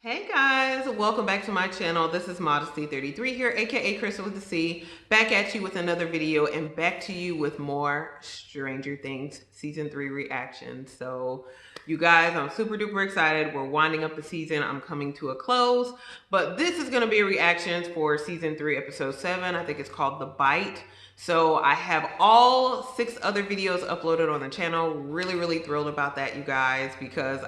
Hey guys, welcome back to my channel. This is Modesty33 here, aka Crystal with the C, back at you with another video and back to you with more Stranger Things Season 3 reactions. So you guys, I'm super duper excited. We're winding up the season. I'm coming to a close, but this is going to be a reaction for Season 3, Episode 7. I think it's called The Bite. So I have all 6 other videos uploaded on the channel. Really thrilled about that, you guys, because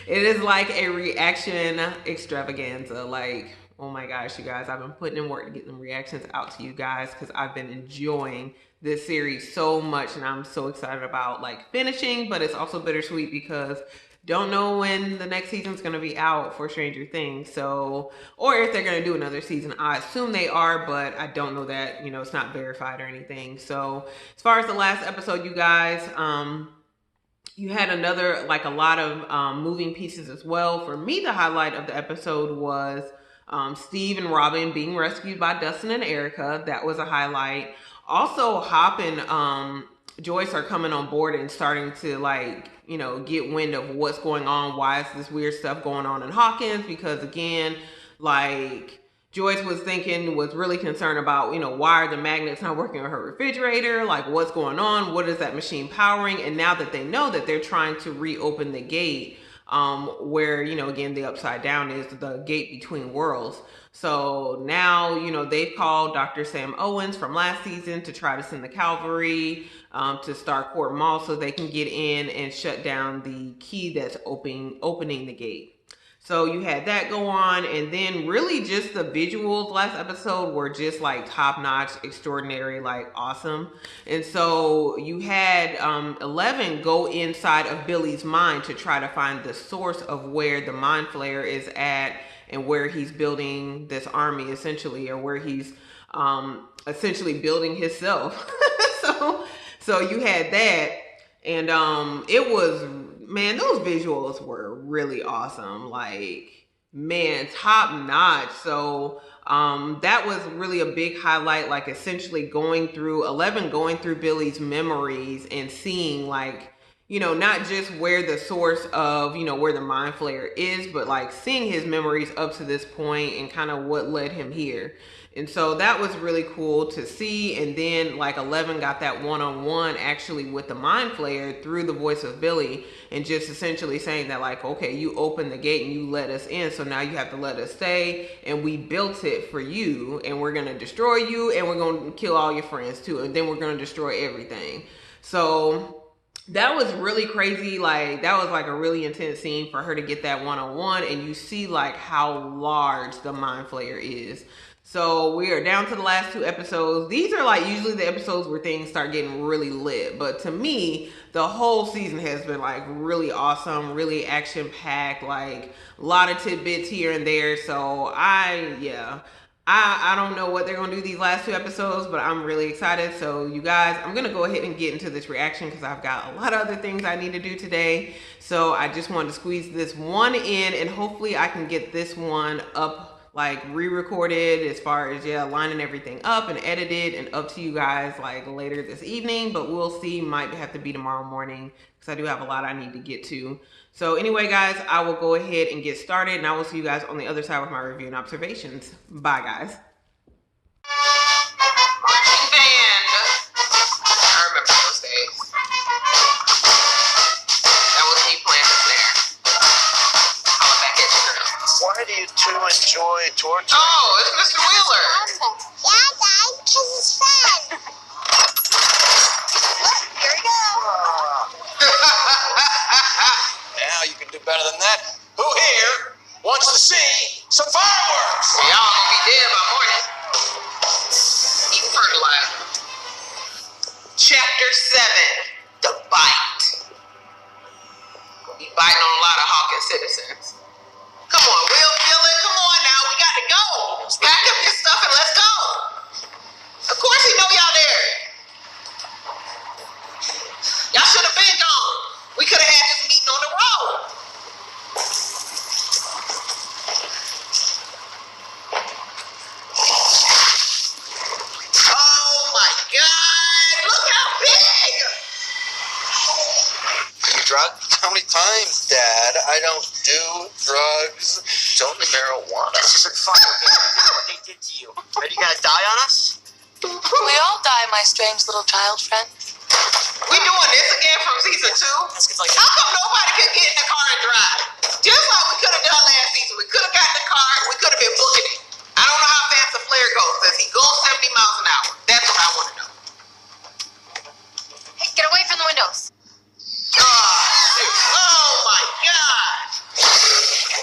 it is like a reaction extravaganza. Like, oh my gosh, you guys, I've been putting in work to get them reactions out to you guys because I've been enjoying this series so much, and I'm so excited about like finishing, but it's also bittersweet because don't know when the next season's going to be out for Stranger Things. So, or if they're going to do another season. I assume they are, but I don't know that, you know, it's not verified or anything. So as far as the last episode, you guys, you had another, like a lot of moving pieces as well. For me, the highlight of the episode was Steve and Robin being rescued by Dustin and Erica. That was a highlight. Also, Hop and Joyce are coming on board and starting to, like, you know, get wind of what's going on. Why is this weird stuff going on in Hawkins? Because again, like, Joyce was really concerned about, you know, why are the magnets not working on her refrigerator? Like, what's going on? What is that machine powering? And now that they know that they're trying to reopen the gate, where, you know, again, the upside down is the gate between worlds. So now, you know, they've called Dr. Sam Owens from last season to try to send the cavalry to Starcourt Mall so they can get in and shut down the key that's opening the gate. So you had that go on, and then really just the visuals last episode were just like top-notch, extraordinary, like awesome. And so you had 11 go inside of Billy's mind to try to find the source of where the mind flayer is at and where he's building this army essentially, or where he's essentially building himself. so you had that, and it was, man, those visuals were really awesome. Like, man, top notch. So that was really a big highlight, like essentially going through Billy's memories and seeing, like, you know, not just where the source of, you know, where the mind flayer is, but like seeing his memories up to this point and kind of what led him here. And so that was really cool to see. And then like 11 got that one-on-one actually with the mind flayer through the voice of Billy, and just essentially saying that, like, okay, you opened the gate and you let us in, so now you have to let us stay, and we built it for you, and we're going to destroy you, and we're going to kill all your friends too, and then we're going to destroy everything. So that was really crazy. Like, that was like a really intense scene for her to get that one-on-one, and you see like how large the mind flayer is. So we are down to the last 2 episodes. These are like usually the episodes where things start getting really lit, but to me, the whole season has been like really awesome, really action-packed, like a lot of tidbits here and there. So I don't know what they're gonna do these last 2 episodes, but I'm really excited. So you guys, I'm gonna go ahead and get into this reaction because I've got a lot of other things I need to do today. So I just wanted to squeeze this one in, and hopefully I can get this one up, like re-recorded, as far as lining everything up and edited and up to you guys like later this evening. But we'll see, might have to be tomorrow morning because I do have a lot I need to get to. So anyway, guys, I will go ahead and get started, and I will see you guys on the other side with my review and observations. Bye, guys. Marching band. I remember those days. That was me playing the snare. I'll back at you, girl. Why do you two enjoy torture? Oh, it's Mr. Wheeler. Yeah, Dad, because it's fun. Look, here we go. Now you can do better than that. Who here wants to see some fireworks? Y'all gonna be dead by morning. Eating fertilizer. Chapter 7, The Bite. We'll be biting on a lot of Hawkins citizens. Come on, Will, feel it. Come on now, we got to go. Pack up your stuff and let's go. Of course he know y'all there. Y'all should have been gone. We could have had this meeting on the road. Oh my God, look how big. Are you drunk? How many times, Dad? I don't do drugs. drugs. It's only marijuana. This isn't fun, okay? We did what they did to you. Are you gonna die on us? We all die, my strange little child friend. We doing this again from season 2? How come nobody could get in the car and drive? Just like we could have done last season. We could have got in the car. We could have been booking it. I don't know how fast the flare goes. Does he go 70 miles an hour? That's what I want to know. Hey, get away from the windows. Oh my God.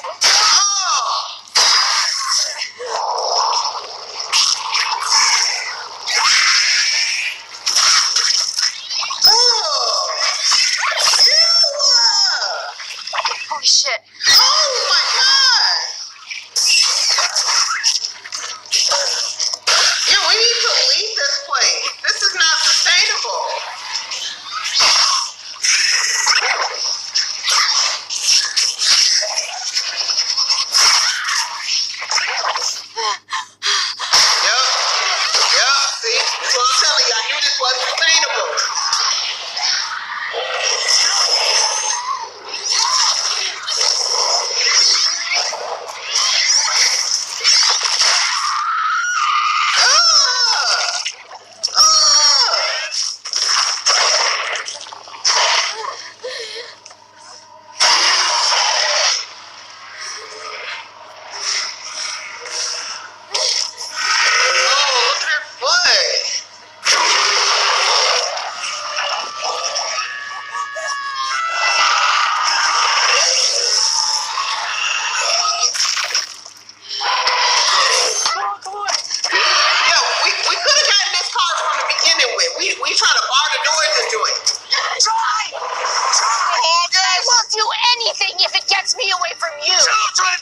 Holy shit. Oh my God. Yeah, we need to leave this place. This is not sustainable. Yup, see? That's what I'm telling you. I knew this wasn't sustainable. We trying to bar the doors into it. Try! I will do anything if it gets me away from you. Children!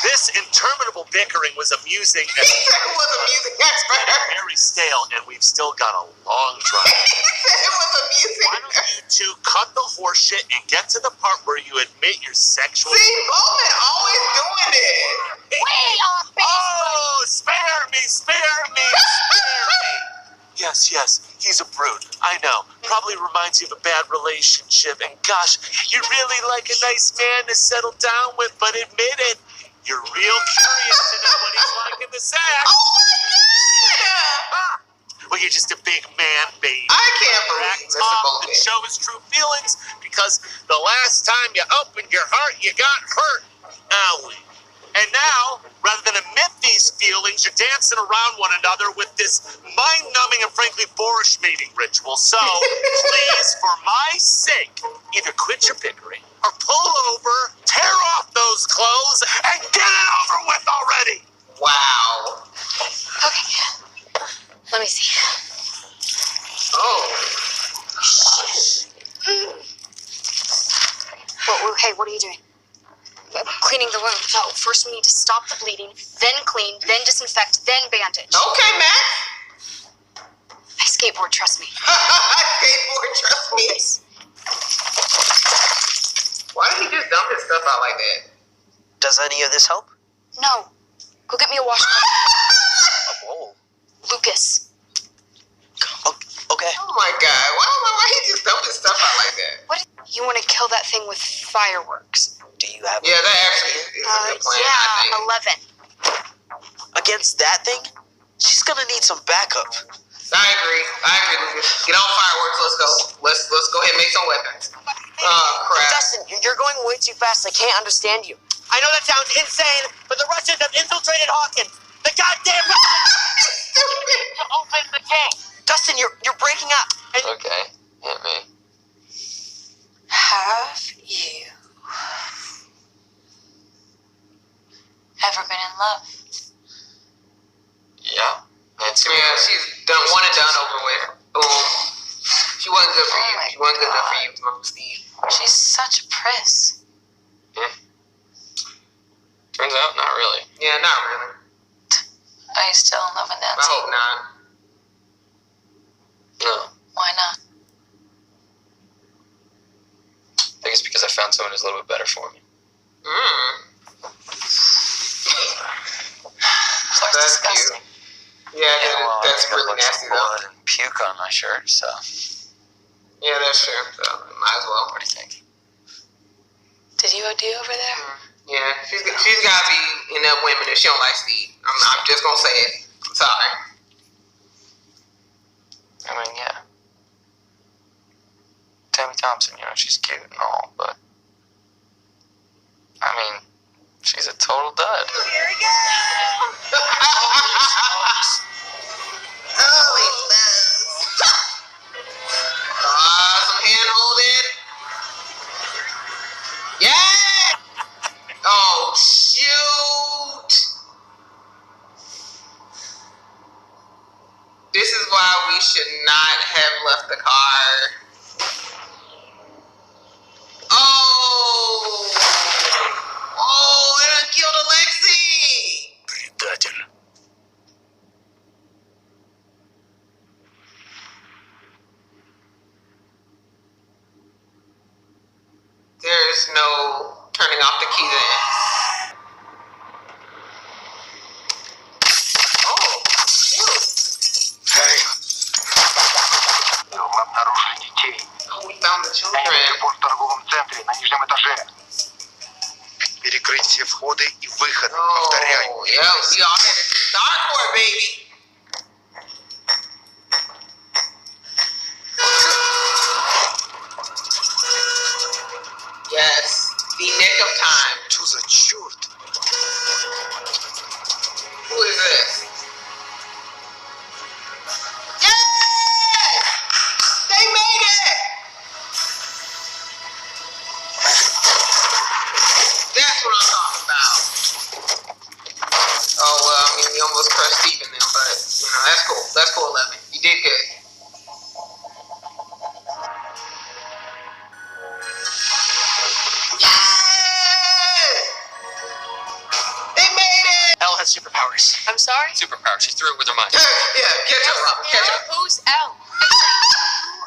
This interminable bickering was amusing He said it was a music expert. very stale, and we've still got a long drive. He said it was a music Why don't you two cut the horse shit and get to the part where you admit your sexual... See, Bowman always doing it. Way off base. Oh, spare me, spare me, spare me. Yes, he's a brute. I know. Probably reminds you of a bad relationship. And gosh, you're really like a nice man to settle down with, but admit it, you're real curious to know what he's like in the sack. Oh my God! Well, you're just a big man, baby. I can't believe Mr. Tom Bowman. to show his true feelings, because the last time you opened your heart, you got hurt. Owie. And now, rather than admit these feelings, you're dancing around one another with this mind-numbing and frankly boorish mating ritual. So, please, for my sake, either quit your bickering or pull over, tear off those clothes, and get it over with already. Wow. Okay. Let me see. Oh. Hey, what are you doing? Cleaning the wound. No, first we need to stop the bleeding, then clean, then disinfect, then bandage. Okay, Max. I skateboard, trust me. Skateboard, trust me. Why did he just dump his stuff out like that? Does any of this help? No. Go get me a washcloth. A bowl. Lucas. Okay. Oh my God. Why he just dumped his stuff out like that? What? You want to kill that thing with fireworks? Do you have Yeah, that actually is a good plan, I think. 11. against that thing? She's gonna need some backup. I agree, Lucas. Get on fireworks, let's go. Let's go ahead and make some weapons. Oh, crap. Dustin, you're going way too fast. I can't understand you. I know that sounds insane, but the Russians have infiltrated Hawkins. The goddamn Russians! Stupid. Open the tank. Dustin, you're breaking up. Okay, hit me. Have you ever been in love? Yeah. Nancy. Yeah, she's done one and done over with. Boom. She wasn't good for you. She wasn't good enough for you, Mom Steve. She's such a priss. Turns out, not really. Yeah, not really. Are you still in love with I Nancy? hope not. No. Why not? I think it's because I found someone who's a little bit better for me. Claire's That's disgusting. cute. Yeah, that's really nasty though. Blood and puke on my shirt, so Yeah, that's true. So, might as well. what do you think? OD over there? Yeah, she's got to be in that women if she don't like Steve. I'm just gonna say it. I'm sorry. I mean, yeah. Tammy Thompson, you know, she's cute and all, but I mean, she's a total dud. Here we go. Holy some hand holding. Yeah. Oh shoot. This is why we should not have left the car. Oh. Oh, it done killed Alexi. Предатель. There's no turning off the key then. Oh, shoot. Hey. Мы обнаружили детей. Oh, we found the Они children. до сих пор в торговом центре на нижнем этаже. Перекрыть все входы и выходы. Повторяю. Oh, yeah, we all had to start for it, baby. Yes, the nick of time. Что за черт? Who is this? Yes! They made it! That's what I'm talking about. Oh, well, I mean, we almost crushed Steven then, but, you know, that's cool. That's cool, 11. You did good. They made it! Elle has superpowers. I'm sorry? Superpower, she threw it with her mind. Yeah, catch up, Robin. Catch up. Who's Elle? Who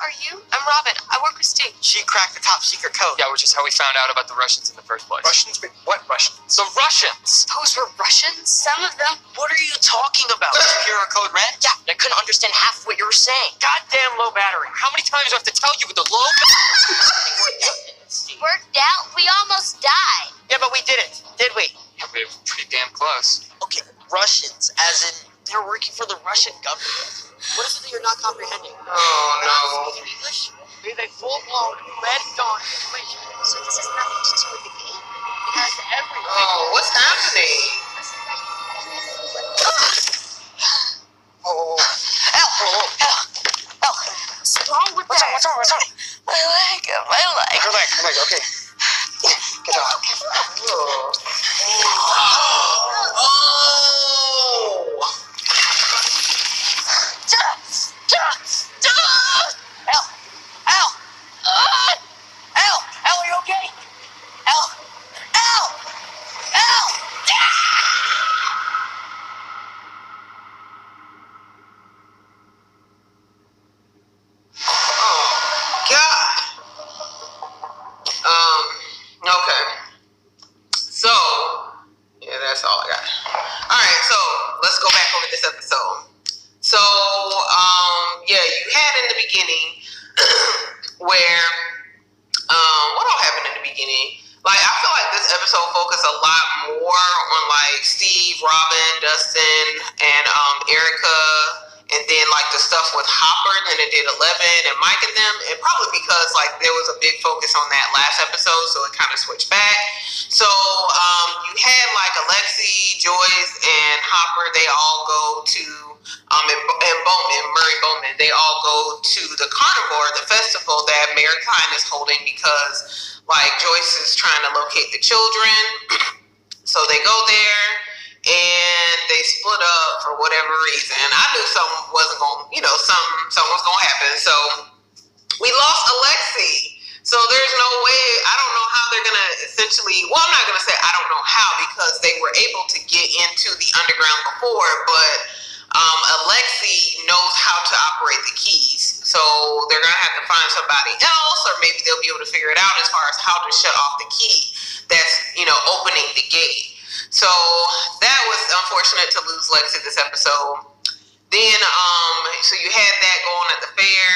are you? I'm Robin. I work with Steve. She cracked the top secret code. Yeah, which is how we found out about the Russians in the first place. Russians? What Russians? The Russians! Those were Russians? Some of them. What are you talking about? Did you hear our code red? Yeah, I couldn't understand half of what you were saying. Goddamn low battery. How many times do I have to tell you with the low? Everything worked out, didn't it, Steve? Worked out? We almost died. Yeah, but we didn't, did we? We were pretty damn close. Okay, Russians, as in they're working for the Russian government. What is it that you're not comprehending? Oh, Not no. speaking English? They have a full-blown Red Dawn information. So this has nothing to do with the game. It has everything. Oh, what's happening? Oh, Elle! What's wrong with that? What's wrong? My leg. Her leg, okay. Get up. Oh. Oh. Elle, are you okay? Elle! God. Okay. So, yeah, that's all I got. Alright, so let's go back over this episode. So, yeah, you had in the beginning where, what all happened in the beginning? Like, I feel like this episode focused a lot more on, like, Steve, Robin, Dustin, and Erica, and then, like, the stuff with Hopper than it did 11 and Mike and them, and probably because, like, there was a big focus on that last episode, so it kind of switched back. So, you had, like, Alexi, Joyce, and Hopper, they all go to, and Bowman, Murray Bowman, they all go to the carnivore, the festival that Maritime is holding because, like, Joyce is trying to locate the children. So they go there and they split up for whatever reason. I knew something wasn't going, something was going to happen. So we lost Alexi. So there's no way, I don't know how they're going to essentially, well, I'm not going to say I don't know how because they were able to get into the underground before, but Alexi knows how to operate the keys. So they're going to have to find somebody else, or maybe they'll be able to figure it out as far as how to shut off the key that's, opening the gate. So that was unfortunate to lose Lexi this episode. Then, so you had that going at the fair.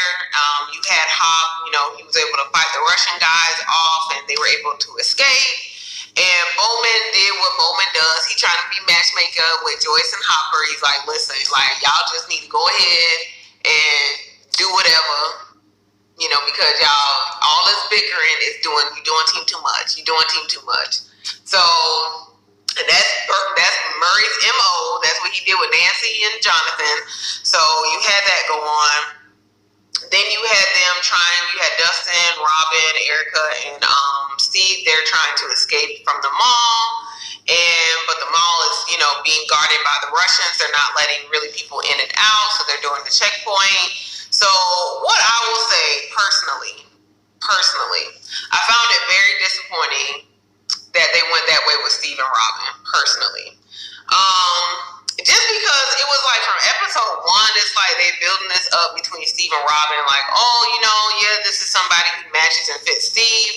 You had Hop, he was able to fight the Russian guys off and they were able to escape. trying to be matchmaker with Joyce and Hopper. He's like, listen, like, y'all just need to go ahead and do whatever, you know, because y'all, all this bickering is you're doing team too much. You're doing team too much. So, and that's Murray's MO. That's what he did with Nancy and Jonathan. So you had that go on. Then you had them you had Dustin, Robin, Erica, and Steve. They're trying to escape from the mall. But the mall is, you know, being guarded by the Russians. They're not letting really people in and out, so they're doing the checkpoint. So what I will say personally, I found it very disappointing that they went that way with Steve and Robin, personally. Just because it was like from episode 1, it's like they building this up between Steve and Robin, like, oh, you know, yeah, this is somebody who matches and fits Steve.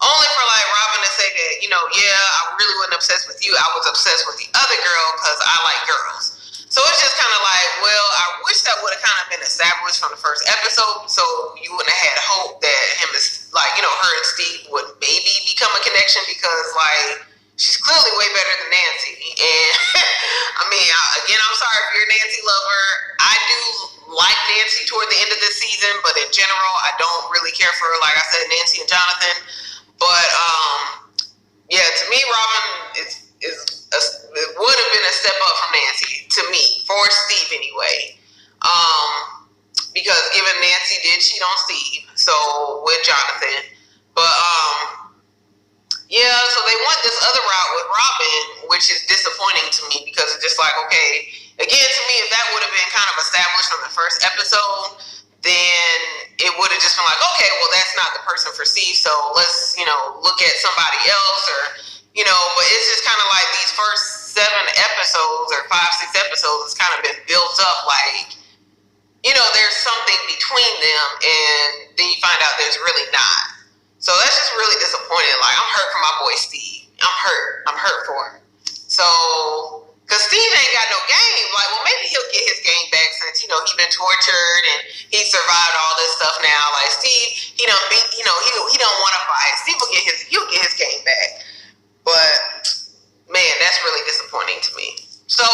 Only for like Robin to say that, you know, yeah, I really wasn't obsessed with you. I was obsessed with the other girl because I like girls. So it's just kind of like, well, I wish that would have kind of been established from the first episode, so you wouldn't have had hope that him is like, you know, her and Steve would maybe become a connection, because like she's clearly way better than Nancy. And I mean, again, I'm sorry if you're a Nancy lover. I do like Nancy toward the end of this season, but in general, I don't really care for, like I said, Nancy and Jonathan. But yeah, to me, Robin it would have been a step up from Nancy, to me, for Steve anyway. Because given Nancy did cheat on Steve, so with Jonathan. But yeah, so they went this other route with Robin, which is disappointing to me, because it's just like, okay, again, to me, if that would have been kind of established from the first episode, then it would have just been like, okay, well, that's not the person for Steve, so let's, you know, look at somebody else, or, you know, but it's just kind of like these first 7 episodes or 5, 6 episodes, it's kind of been built up like, you know, there's something between them, and then you find out there's really not. So that's just really disappointing. Like, I'm hurt for my boy Steve. I'm hurt for him. So, because Steve ain't got no game. Like, well, maybe he'll get his game back since, you know, he's been tortured and he survived all this stuff now. Like, Steve, he done beat, you know, he don't want to fight. Steve he'll get his game back. But, man, that's really disappointing to me. So,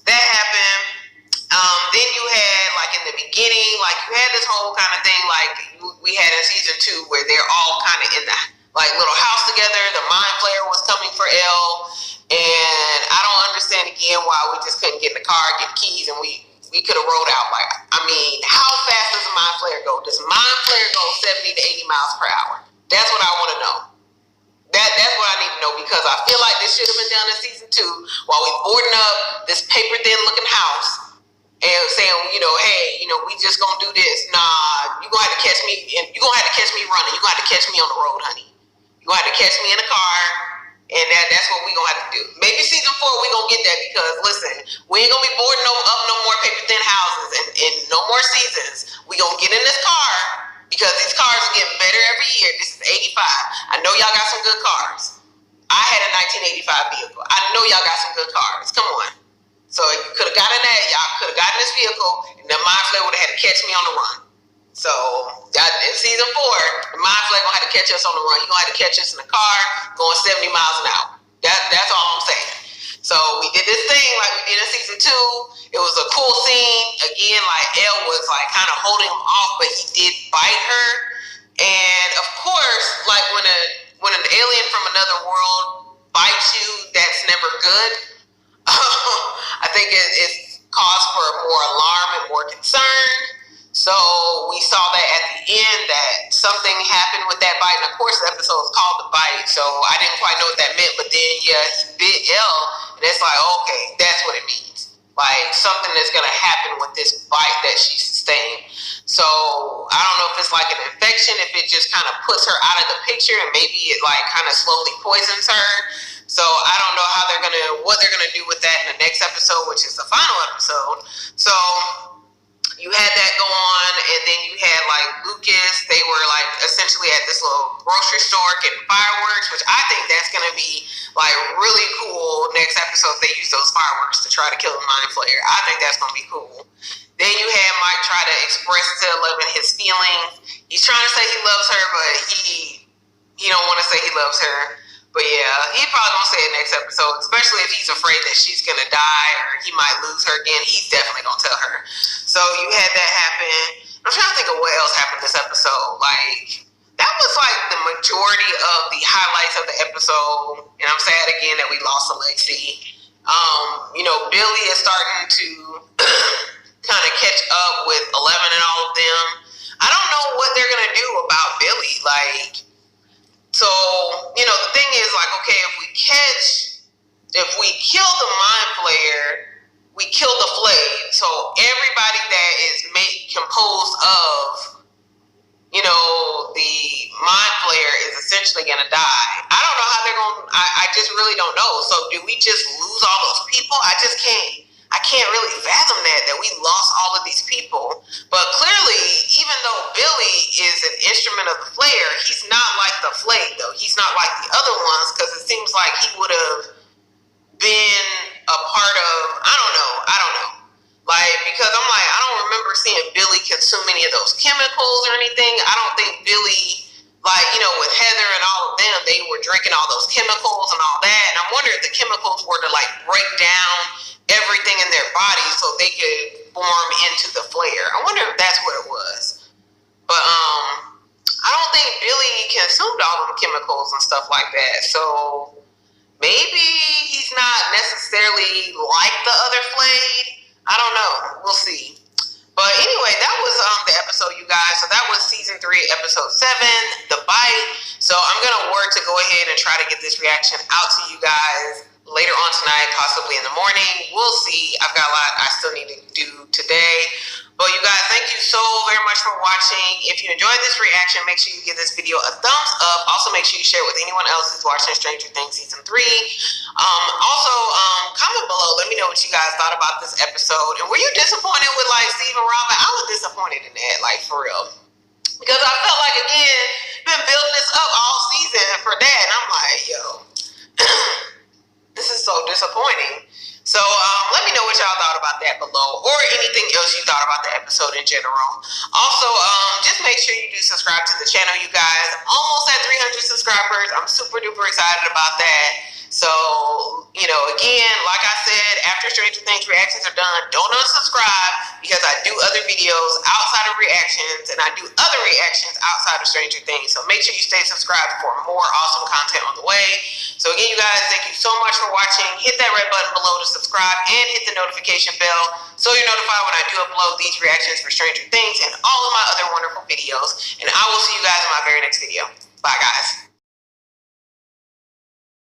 that happened. Then you had, like, in the beginning, like, you had this whole kind of thing, like, we had in season 2, where they're all kind of in the, like, little house together. The Mind Flayer was coming for Elle, and I don't understand, again, why we just couldn't get in the car, get the keys, and we could have rode out. Like, I mean, how fast does a Mind Flayer go? Does Mind Flayer go 70 to 80 miles per hour? That's what I want to know. That's what I need to know, because I feel like this should have been done in season 2, while we boarding up this paper thin looking house and saying, you know, hey, you know, we just gonna do this. Nah, you gonna have to catch me, and you gonna have to catch me running. You gonna have to catch me on the road, honey. You gonna have to catch me in the car, and that's what we gonna have to do. Maybe season 4 we gonna get that, because listen, we ain't gonna be boarding up no more paper thin houses and no more seasons. We gonna get in this car, because these cars are getting better every year. This is 85. I know y'all got some good cars. I had a 1985 vehicle. I know y'all got some good cars. Come on. So if you could have gotten that, y'all could have gotten this vehicle, and the Mind Flayer would have had to catch me on the run. So in season 4, the Mind Flayer gonna have to catch us on the run. You're gonna have to catch us in the car going 70 miles an hour. That's all I'm saying. So we did this thing like we did in season 2. It was a cool scene. Again, like Elle was like kind of holding him off, but he did bite her. And of course, like when an alien from another world bites you, that's never good. I think it's cause for more alarm and more concern. So we saw that at the end, that something happened with that bite. And of course, the episode is called The Bite, so I didn't quite know what that meant. But then, yeah, he bit Elle, and it's like, okay, that's what it means. Like, something that's going to happen with this bite that she sustained. So I don't know if it's like an infection, if it just kind of puts her out of the picture, and maybe it like kind of slowly poisons her. So I don't know what they're gonna do with that in the next episode, which is the final episode. So you had that go on, and then you had like Lucas. They were like essentially at this little grocery store getting fireworks, which I think that's gonna be like really cool. Next episode, they use those fireworks to try to kill the Mind Flayer. I think that's gonna be cool. Then you had Mike try to express to Eleven his feelings. He's trying to say he loves her, but he don't want to say he loves her. But yeah, he probably won't say it next episode, especially if he's afraid that she's gonna die or he might lose her again. He's definitely gonna tell her. So you had that happen. I'm trying to think of what else happened this episode. Like, that was like the majority of the highlights of the episode. And I'm sad again that we lost Alexi. You know, Billy is starting to kind of catch up with 11 and all of them. I don't know what they're gonna do about Billy. Like, so, you know, the thing is, like, okay, if we kill the mind flayer, we kill the flayed. So everybody that is composed of, you know, the mind flayer is essentially going to die. I don't know how they're going to, I just really don't know. So do we just lose all those people? I can't really fathom that we lost all of these people. But clearly, even though Billy is an instrument of the flayer, he's not like the flayed, though. He's not like the other ones, because it seems like he would have been a part of, I don't know. Like, because I'm like, I don't remember seeing Billy consume any of those chemicals or anything. I don't think Billy, like, you know, with Heather and all of them, they were drinking all those chemicals and all that. And I wonder if the chemicals were to, like, break down everything in their body so they could form into the flare. I wonder if that's what it was. But I don't think Billy consumed all them chemicals and stuff like that. So maybe he's not necessarily like the other flayed. I don't know. We'll see. But anyway, that was the episode, you guys. So that was season 3, episode 7, The Bite. So I'm gonna work to go ahead and try to get this reaction out to you guys later on tonight, possibly in the morning. We'll see. I've got a lot I still need to do today. But you guys, thank you so very much for watching. If you enjoyed this reaction, make sure you give this video a thumbs up. Also, make sure you share it with anyone else who's watching Stranger Things Season 3. Comment below. Let me know what you guys thought about this episode. And were you disappointed with, like, Steve and Robin? I was disappointed in that, like, for real. Because I felt like, again, been building this up all season for that. And I'm like, yo, this is so disappointing. So let me know what y'all thought about that below, or anything else you thought about the episode in general. Also, just make sure you do subscribe to the channel, you guys. Almost at 300 subscribers. I'm super duper excited about that. So, you know, again, like I said, after Stranger Things reactions are done, don't unsubscribe, because I do other videos outside of reactions, and I do other reactions outside of Stranger Things. So make sure you stay subscribed for more awesome content on the way. So again, you guys, thank you so much for watching. Hit that red button below to subscribe, and hit the notification bell so you're notified when I do upload these reactions for Stranger Things and all of my other wonderful videos. And I will see you guys in my very next video. Bye, guys.